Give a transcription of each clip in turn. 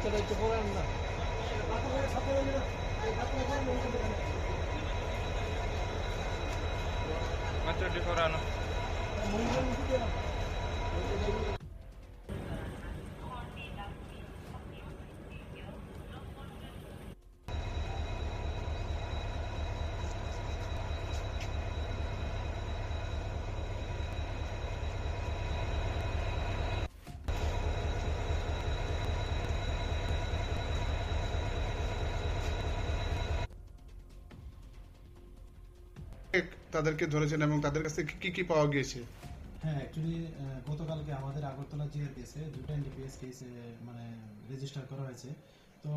বাচ্চাটা একটু পরে আন না। বাচ্চাটি পরে আনো। তাদেরকে ধরেছেন এবং তাদের কাছে কি কি পাওয়া গিয়েছে? হ্যাঁ, অ্যাকচুয়ালি গতকালকে আমাদের আগরতলা জিআরপিএসে দুটো এনডিপিএস কেস মানে রেজিস্টার করা হয়েছে। তো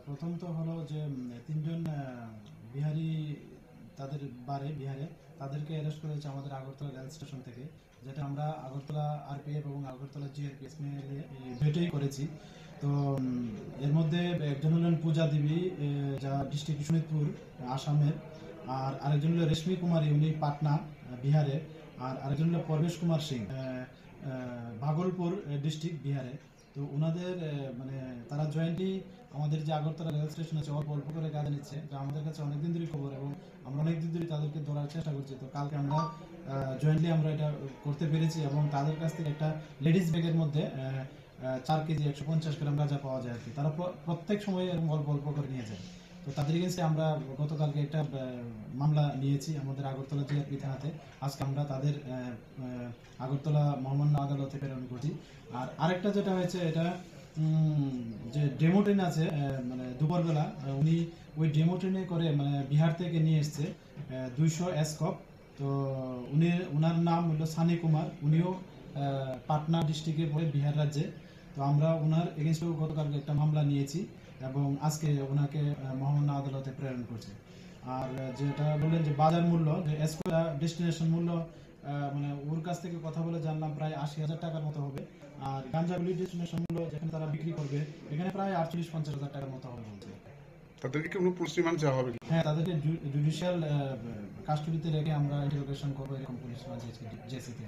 প্রথম তো হলো যে তিনজন বিহারি, তাদের বাড়ি বিহারে, তাদেরকে অ্যারেস্ট করেছে আমাদের আগরতলা রেল স্টেশন থেকে, যেটা আমরা আগরতলা আরপিএফ এবং আগরতলা জিআরপিএস মিলে দুটোই করেছি। তো এর মধ্যে একজন হলেন পূজা দেবী, যা ডিস্ট্রিক্ট শোনিতপুর আসামের, আর আরেকজন হলো রেশমি কুমারী, উনি পাটনা বিহারে, আর আরেকজন হলো পরবেশ কুমার সিং, ভাগলপুর ডিস্ট্রিক্ট বিহারে। তো ওনাদের মানে তারা জয়েন্টলি আমাদের যে আগরতলা রেল স্টেশন আছে অল্প অল্প করে কাজ নিচ্ছে, যা আমাদের কাছে অনেকদিন ধরে খবর এবং আমরা অনেকদিন ধরে তাদেরকে ধরার চেষ্টা করছি। তো কালকে আমরা জয়েন্টলি আমরা এটা করতে পেরেছি এবং তাদের কাছ থেকে একটা লেডিস ব্যাগের মধ্যে 4 কেজি 150 গ্রাম গাঁজা পাওয়া যায় আর কি। তারা প্রত্যেক সময় এরকম অল্প অল্প করে নিয়ে যায়। তো তাদের এগেন্সে আমরা গতকালকে একটা মামলা নিয়েছি আমাদের আগরতলা জিআরপি থানাতে। আজকে আমরা তাদের আগরতলা মহামান্য আদালতে প্রেরণ করছি। আর আরেকটা যেটা হয়েছে, এটা যে ডেমো ট্রেন আছে, মানে দুপুরবেলা উনি ওই ডেমো ট্রেনে করে মানে বিহার থেকে নিয়ে এসছে 200 এসকপ। তো উনার নাম হলো সানি কুমার, উনিও পাটনা ডিস্ট্রিক্টে পড়ে বিহার রাজ্যে। তো আমরা ওনার এগেনস্টেও গতকালকে একটা মামলা নিয়েছি এবং আজকে ওনাকে মহামান্য আদালতে প্রেরণ করছি। আর যেটা বললেন যে বাজার মূল্য, যে এসকোলা ডেস্টিনেশন মূল্য, মানে ওর কাছ থেকে কথা বলে জানলাম প্রায় 80,000 টাকার মতো হবে। আর গাঞ্জাগুলি ডেস্টিনেশন মূল্য যেখানে তারা বিক্রি করবে এখানে প্রায় 48-50,000 টাকার মতো হবে বলতে। তাদেরকে কি কোনো পুলিশ রিমান্ড চাওয়া হবে? হ্যাঁ, তাদেরকে জুডিশিয়াল কাস্টডিতে রেখে আমরা ইন্টারোগেশন করবো, এরকম পুলিশ জেসিতে।